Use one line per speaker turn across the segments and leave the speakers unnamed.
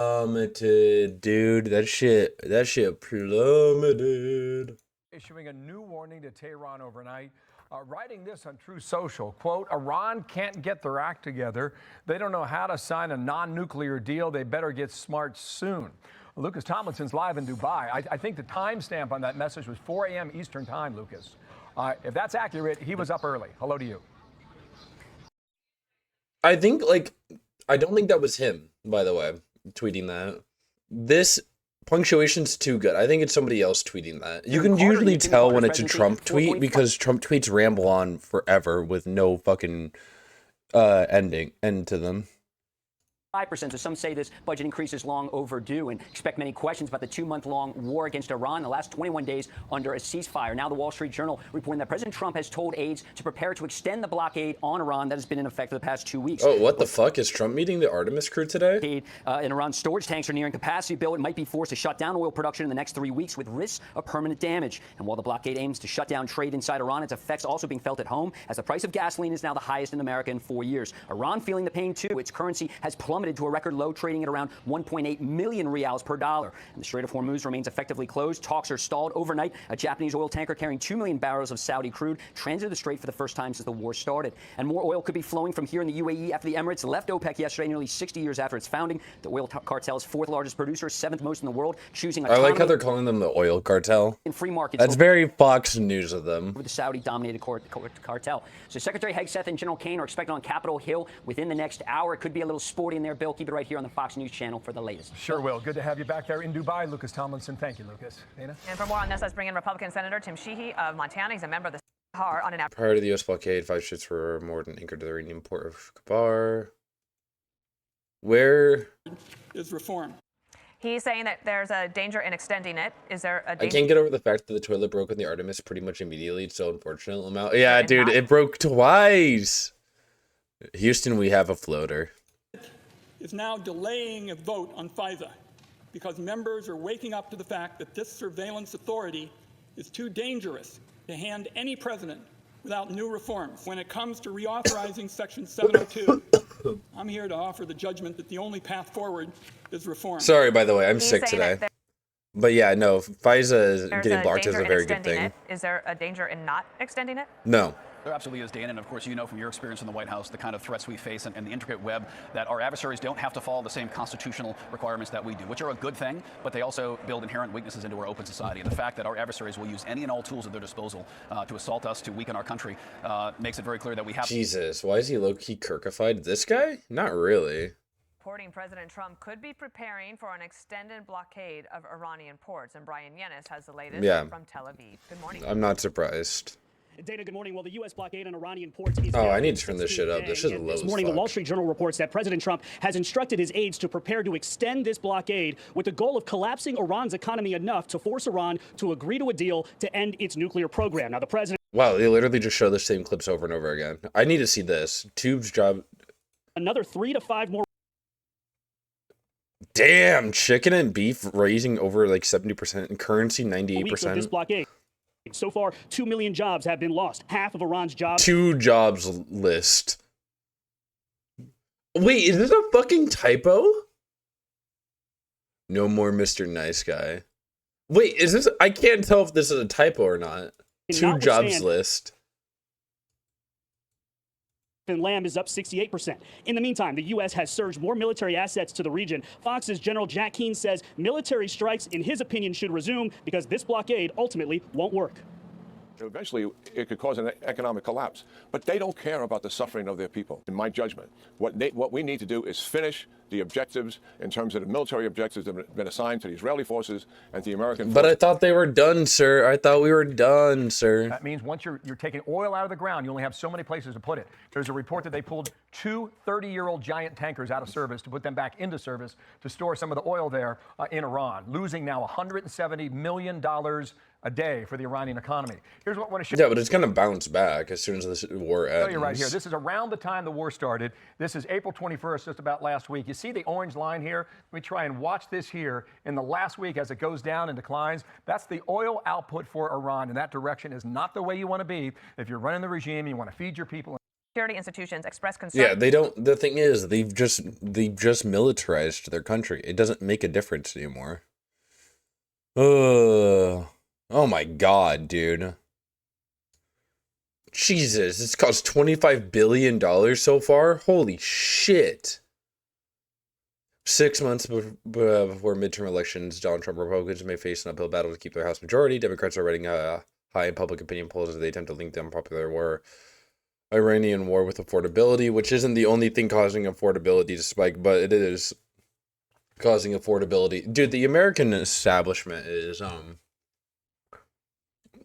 Plummeted, dude. That shit plummeted.
Issuing a new warning to Tehran overnight, writing this on True Social, quote, Iran can't get their act together. They don't know how to sign a non-nuclear deal. They better get smart soon. Lucas Tomlinson's live in Dubai. I think the timestamp on that message was 4 a.m. Eastern time, Lucas. If that's accurate, he was up early. Hello to you.
I think, I don't think that was him, by the way, tweeting that. This punctuation's too good. I think it's somebody else tweeting that. You can usually tell when it's a Trump tweet because Trump tweets ramble on forever with no fucking end to them.
5%. So some say this budget increase is long overdue and expect many questions about the 2-month-long war against Iran, the last 21 days under a ceasefire. Now the Wall Street Journal reporting that President Trump has told aides to prepare to extend the blockade on Iran that has been in effect for the past 2 weeks.
Oh, what the fuck? Is Trump meeting the Artemis crew today?
In Iran's storage tanks are nearing capacity. Bill, it might be forced to shut down oil production in the next 3 weeks with risks of permanent damage. And while the blockade aims to shut down trade inside Iran, its effects also being felt at home as the price of gasoline is now the highest in America in 4 years. Iran feeling the pain too. Its currency has plummeted to a record low, trading at around 1.8 million rials per dollar. And the Strait of Hormuz remains effectively closed. Talks are stalled overnight. A Japanese oil tanker carrying 2 million barrels of Saudi crude transited the strait for the first time since the war started. And more oil could be flowing from here in the UAE after the Emirates left OPEC yesterday, nearly 60 years after its founding. The oil cartel's fourth largest producer, seventh most in the world, choosing
I like how they're calling them the oil cartel.
In free markets.
That's very Fox News of them.
With the Saudi-dominated cartel. So Secretary Hegseth and General Kane are expected on Capitol Hill within the next hour. It could be a little sporty in there, Bill. Keep it right here on the Fox News channel for the latest.
Sure will. Good to have you back there in Dubai, Lucas Tomlinson. Thank you, Lucas. Dana?
And for more on this, let's bring in Republican Senator Tim Sheehy of Montana. He's a member of the Sahar on an
Prior to the U.S. blockade, 5 ships were moored and anchored to the Iranian port of Khabar. Where
is reform?
He's saying that there's a danger in extending it. Is there a danger?
I can't get over the fact that the toilet broke in the Artemis pretty much immediately. It's so unfortunate. Yeah, dude, it broke twice. Houston, we have a floater.
Is now delaying a vote on FISA because members are waking up to the fact that this surveillance authority is too dangerous to hand any president without new reforms. When it comes to reauthorizing Section 702, I'm here to offer the judgment that the only path forward is reform.
Sorry, by the way, I'm sick today. But yeah, no, FISA is getting blocked is a very good thing.
Is there a danger in not extending it?
No.
There absolutely is, Dan, and of course you know from your experience in the White House the kind of threats we face and the intricate web that our adversaries don't have to follow the same constitutional requirements that we do, which are a good thing, but they also build inherent weaknesses into our open society. And the fact that our adversaries will use any and all tools at their disposal to assault us, to weaken our country, makes it very clear that we have...
Jesus, why is he low-key Kirkified? This guy? Not really.
Reporting President Trump could be preparing for an extended blockade of Iranian ports. And Brian Yennis has the latest from Tel Aviv. Good morning.
I'm not surprised.
Dana, good morning. Well, the U.S. blockade on Iranian ports is...
Oh, I need to turn this shit up. This shit is low as
This morning,
fuck.
the Wall Street Journal reports that President Trump has instructed his aides to prepare to extend this blockade with the goal of collapsing Iran's economy enough to force Iran to agree to a deal to end its nuclear program. Now, the president...
Wow, they literally just show the same clips over and over again. I need to see this. Tube's job...
Another 3 to 5 more...
Damn, chicken and beef raising over like 70% and currency 98%.
This blockade. So far, 2 million jobs have been lost. Half of Iran's jobs.
2 jobs list. Wait, is this a fucking typo? No more Mr. Nice Guy. Wait, is this... I can't tell if this is a typo or not. 2 jobs list.
And Lamb is up 68%. In the meantime, the U.S. has surged more military assets to the region. Fox's General Jack Keane says military strikes, in his opinion, should resume because this blockade ultimately won't work.
Eventually, it could cause an economic collapse. But they don't care about the suffering of their people, in my judgment. What we need to do is finish the objectives in terms of the military objectives that have been assigned to the Israeli forces and to the American forces.
But I thought they were done, sir. I thought we were done, sir.
That means once you're taking oil out of the ground, you only have so many places to put it. There's a report that they pulled 2 30-year-old giant tankers out of service to put them back into service to store some of the oil there in Iran, losing now $170 million a day for the Iranian economy. Here's what I want to show you.
Yeah, but it's going to bounce back as soon as this war ends.
Oh, you're right here. This is around the time the war started. This is April 21st, just about last week. You see the orange line here? Let me try and watch this here. In the last week, as it goes down and declines, that's the oil output for Iran, and that direction is not the way you want to be if you're running the regime, you want to feed your people.
security institutions express concern.
Yeah, they don't. The thing is, they've just militarized their country. It doesn't make a difference anymore. Oh my God, dude. Jesus, it's cost $25 billion so far. Holy shit. 6 months before midterm elections, Donald Trump Republicans may face an uphill battle to keep their House majority. Democrats are rating high in public opinion polls as they attempt to link the unpopular Iranian war with affordability, which isn't the only thing causing affordability to spike, but it is causing affordability. Dude, the American establishment is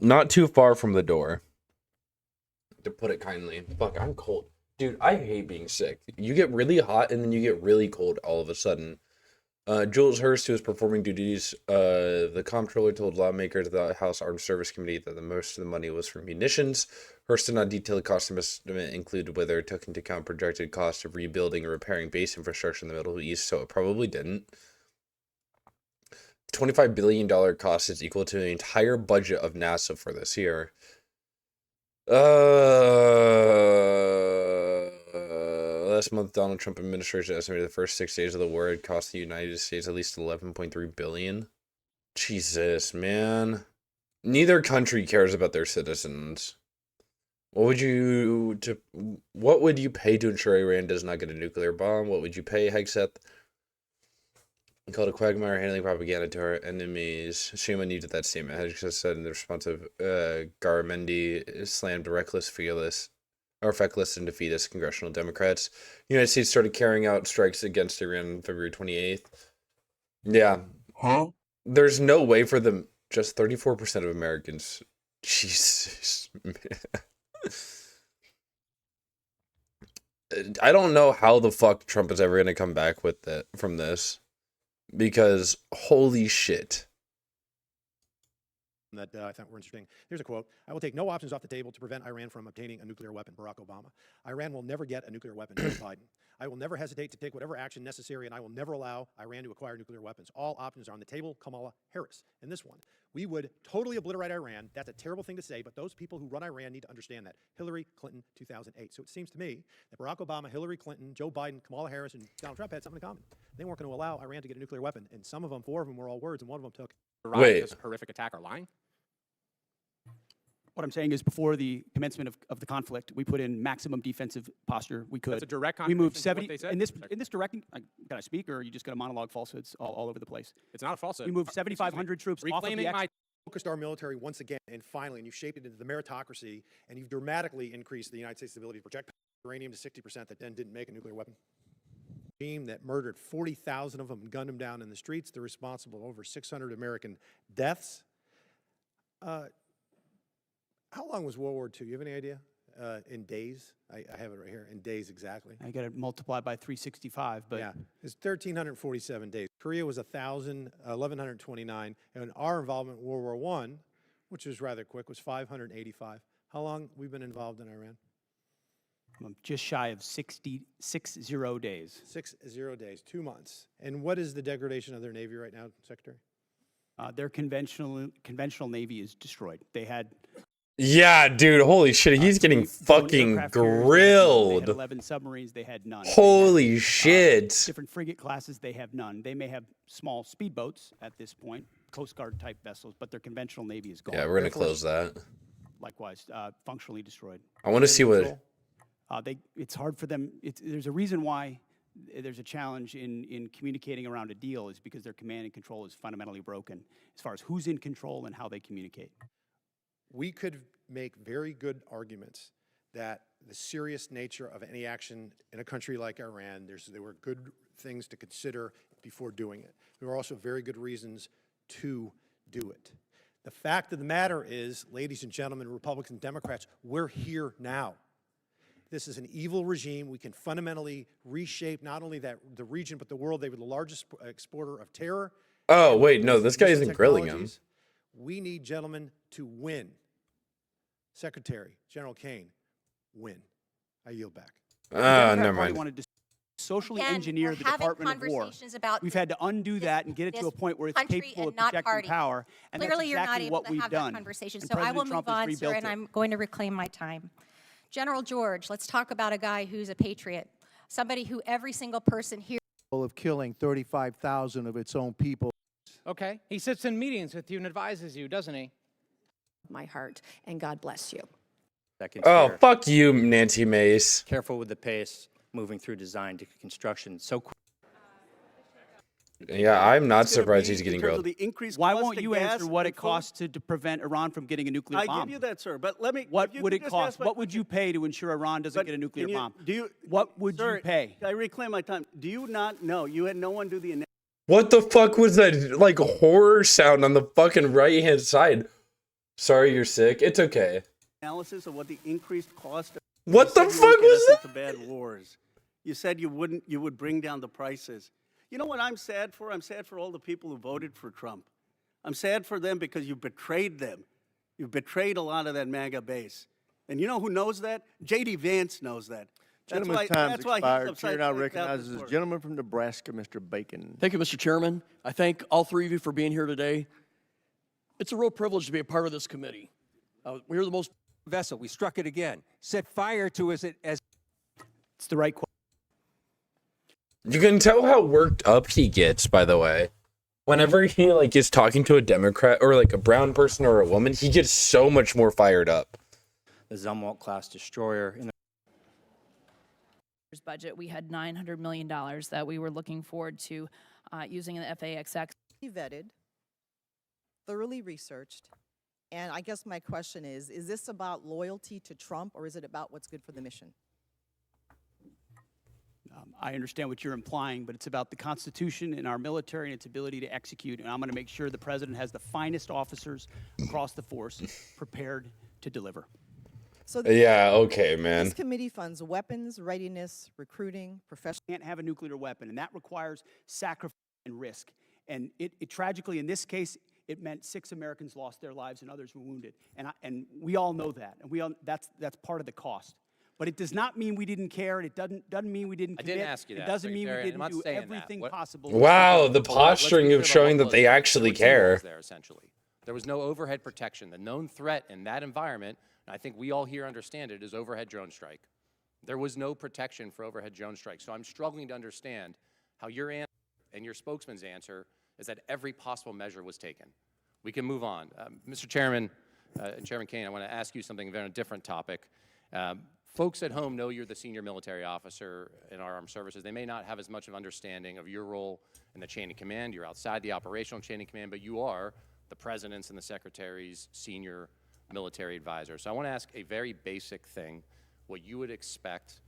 not too far from the door, to put it kindly. Fuck, I'm cold. Dude, I hate being sick. You get really hot and then you get really cold all of a sudden. Jules Hurst, who was performing duties, the comptroller told lawmakers at the House Armed Service Committee that the most of the money was for munitions. Hurst did not detail the cost estimate included whether it took into account projected cost of rebuilding or repairing base infrastructure in the Middle East, so it probably didn't. $25 billion cost is equal to the entire budget of NASA for this year. Last month, Donald Trump administration estimated the first 6 days of the war had cost the United States at least $11.3 billion. Jesus, man. Neither country cares about their citizens. What would you pay to ensure Iran does not get a nuclear bomb? What would you pay, Hegseth? He called a quagmire handling propaganda to our enemies. Shame on you to that statement. Hegseth said in the response of Garamendi slammed reckless, feckless, and defeatist congressional Democrats. The United States started carrying out strikes against Iran on February 28th. Yeah.
Huh?
There's no way for them. Just 34% of Americans. Jesus, man. I don't know how the fuck Trump is ever going to come back with it from this. Because, holy shit.
That I thought were interesting. Here's a quote. I will take no options off the table to prevent Iran from obtaining a nuclear weapon, Barack Obama. Iran will never get a nuclear weapon, Joe Biden. I will never hesitate to take whatever action necessary, and I will never allow Iran to acquire nuclear weapons. All options are on the table, Kamala Harris. In this one, we would totally obliterate Iran. That's a terrible thing to say, but those people who run Iran need to understand that. Hillary Clinton, 2008. So it seems to me that Barack Obama, Hillary Clinton, Joe Biden, Kamala Harris, and Donald Trump had something in common. They weren't going to allow Iran to get a nuclear weapon, and some of them, 4 of them, were all words, and one of them took.
Wait.
Horrific attack are lying?
What I'm saying is, before the commencement of the conflict, we put in maximum defensive posture we could.
That's a direct
We moved
contradiction to
70
what they said?
in this direct. Can I speak, or are you just going to monologue falsehoods all over the place?
It's not a falsehood.
We moved 7,500 troops off of
Reclaiming
the
my
Focused our military once again, and finally, and you've shaped it into the meritocracy, and you've dramatically increased the United States' ability to project uranium to 60% that then didn't make a nuclear weapon. Team that murdered 40,000 of them and gunned them down in the streets. They're responsible for over 600 American deaths. How long was World War II? You have any idea? In days? I have it right here. In days, exactly.
I got it multiplied by 365, but
yeah, it's 1,347 days. Korea was 1,129, and our involvement in World War I, which was rather quick, was 585. How long we've been involved in Iran?
just shy of 60 days.
60 days, 2 months. And what is the degradation of their Navy right now, Secretary?
Their conventional Navy is destroyed. They had...
Yeah, dude, holy shit, he's getting fucking grilled.
They had 11 submarines, they had none.
Holy shit.
Different frigate classes, they have none. They may have small speedboats at this point, Coast Guard type vessels, but their conventional Navy is gone.
Yeah, we're going to close that.
Likewise, functionally destroyed.
I want to see what...
It's hard for them. There's a reason why there's a challenge in communicating around a deal is because their command and control is fundamentally broken as far as who's in control and how they communicate.
We could make very good arguments that the serious nature of any action in a country like Iran, there were good things to consider before doing it. There were also very good reasons to do it. The fact of the matter is, ladies and gentlemen, Republicans and Democrats, we're here now. This is an evil regime. We can fundamentally reshape not only the region, but the world. They were the largest exporter of terror.
Oh, wait, no, this guy isn't grilling him.
We need, gentlemen, to win. Secretary General Kane, win. I yield back.
Never mind.
Wanted to socially engineer the Department of War. We've had to undo that and get it to a point where it's capable of projecting power. And
Clearly,
that's
you're not
exactly
able
what
to
we've
have
done.
that conversation.
And
So I will
President Trump
move
has
on, sir,
rebuilt
and
it.
I'm going to reclaim my time.
General George, let's talk about a guy who's a patriot, somebody who every single person here
of killing 35,000 of its own people.
Okay. He sits in meetings with you and advises you, doesn't he?
My heart, and God bless you.
Oh, fuck you, Nancy Mace.
Careful with the pace moving through design to construction so quick.
Yeah, I'm not surprised he's getting grilled.
Why won't you answer what it costs to prevent Iran from getting a nuclear bomb?
I give you that, sir. But let me.
What would it cost? What would you pay to ensure Iran doesn't get a nuclear bomb? What would you pay?
I reclaim my time. Do you not know? You had no one do the
What the fuck was that, like, horror sound on the fucking right-hand side? Sorry, you're sick. It's okay.
analysis of what the increased cost.
What the fuck was that?
Into bad wars. You said you wouldn't. You would bring down the prices. You know what I'm sad for? I'm sad for all the people who voted for Trump. I'm sad for them because you betrayed them. You betrayed a lot of that MAGA base. And you know who knows that? J.D. Vance knows that.
Gentleman's time's expired. Chair now recognizes the gentleman from Nebraska, Mr. Bacon.
Thank you, Mr. Chairman. I thank all three of you for being here today. It's a real privilege to be a part of this committee. We're the most
vessel. We struck it again. Set fire to us as
it's the right question.
You can tell how worked up he gets, by the way. Whenever he like is talking to a Democrat or like a brown person or a woman, he gets so much more fired up.
The Zumwalt class destroyer in the
budget, we had $900 million that we were looking forward to using in the FAXX.
Vetted, thoroughly researched, and I guess my question is this about loyalty to Trump or is it about what's good for the mission?
I understand what you're implying, but it's about the Constitution and our military and its ability to execute, and I'm going to make sure the President has the finest officers across the force prepared to deliver.
So
yeah, okay, man.
This committee funds weapons, readiness, recruiting, professional.
Can't have a nuclear weapon, and that requires sacrifice and risk. And it tragically, in this case, it meant 6 Americans lost their lives and others were wounded. And we all know that, and that's part of the cost. But it does not mean we didn't care, and it doesn't mean we didn't commit.
I didn't ask you that.
It doesn't mean we
Secretary,
didn't do everything possible.
Wow, the posturing of showing that they actually care.
There, essentially. There was no overhead protection. The known threat in that environment, and I think we all here understand it, is overhead drone strike. There was no protection for overhead drone strike. So I'm struggling to understand how your answer and your spokesman's answer is that every possible measure was taken. We can move on. Mr. Chairman and Chairman Kaine, I want to ask you something on a different topic. Folks at home know you're the senior military officer in our armed services. They may not have as much of understanding of your role in the chain of command. You're outside the operational chain of command, but you are the President's and the Secretary's senior military advisor. So I want to ask a very basic thing, what you would expect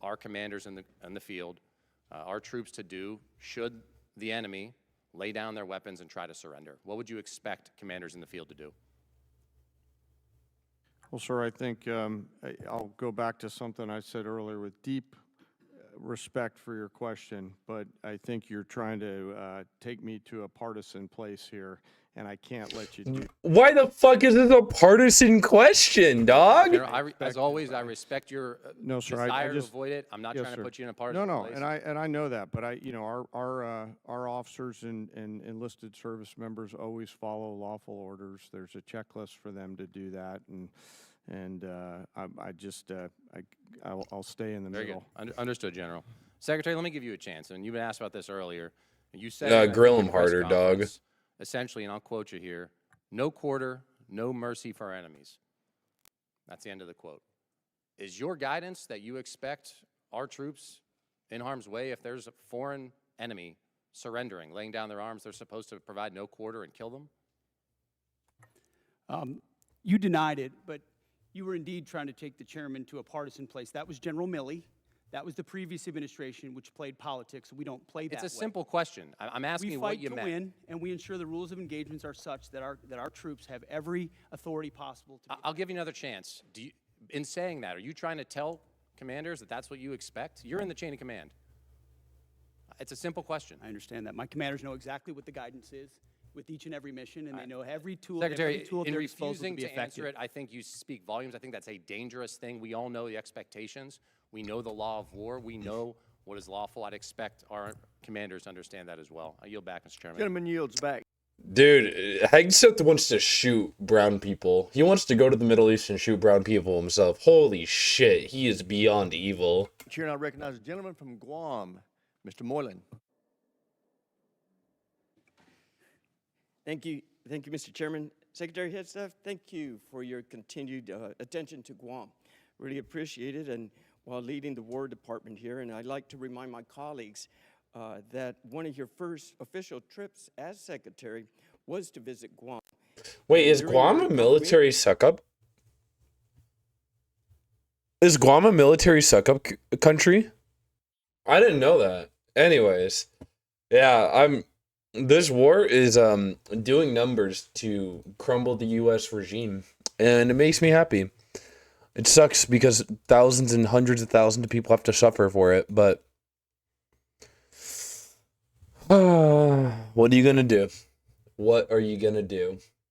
our commanders in the field, our troops to do should the enemy lay down their weapons and try to surrender. What would you expect commanders in the field to do?
Well, sir, I think I'll go back to something I said earlier with deep respect for your question, but I think you're trying to take me to a partisan place here, and I can't let you do.
Why the fuck is this a partisan question, dog?
As always, I respect your
no, sir,
desire
I just,
to avoid it. I'm not trying to put you in a partisan place.
and I know that, but our officers and enlisted service members always follow lawful orders. There's a checklist for them to do that, and I'll stay in the middle.
Very good. Understood, General. Secretary, let me give you a chance. And you've been asked about this earlier. You said
grill him harder, dog.
Essentially, and I'll quote you here, no quarter, no mercy for our enemies. That's the end of the quote. Is your guidance that you expect our troops in harm's way, if there's a foreign enemy surrendering, laying down their arms, they're supposed to provide no quarter and kill them?
You denied it, but you were indeed trying to take the chairman to a partisan place. That was General Milley. That was the previous administration, which played politics. We don't play that way.
It's a simple question. I'm asking you what you meant.
We fight to win, and we ensure the rules of engagements are such that our troops have every authority possible to.
I'll give you another chance. In saying that, are you trying to tell commanders that that's what you expect? You're in the chain of command. It's a simple question.
I understand that. My commanders know exactly what the guidance is with each and every mission, and they know every tool.
Secretary,
every tool
in
at their disposal
refusing
to be
to
effective.
answer it, I think you speak volumes. I think that's a dangerous thing. We all know the expectations. We know the law of war. We know what is lawful. I'd expect our commanders to understand that as well. I yield back, Mr. Chairman.
Gentleman yields back.
Dude, Hegseth wants to shoot brown people. He wants to go to the Middle East and shoot brown people himself. Holy shit, he is beyond evil.
Chair now recognizes the gentleman from Guam, Mr. Moylan.
Thank you, Mr. Chairman. Secretary Hegseth, thank you for your continued attention to Guam. Really appreciate it, and while leading the War Department here, and I'd like to remind my colleagues that one of your first official trips as secretary was to visit Guam.
Wait, is Guam a military suck-up? Is Guam a military suck-up country? I didn't know that. Anyways, yeah, this war is doing numbers to crumble the U.S. regime, and it makes me happy. It sucks because thousands and hundreds of thousands of people have to suffer for it, but what are you gonna do? What are you gonna do?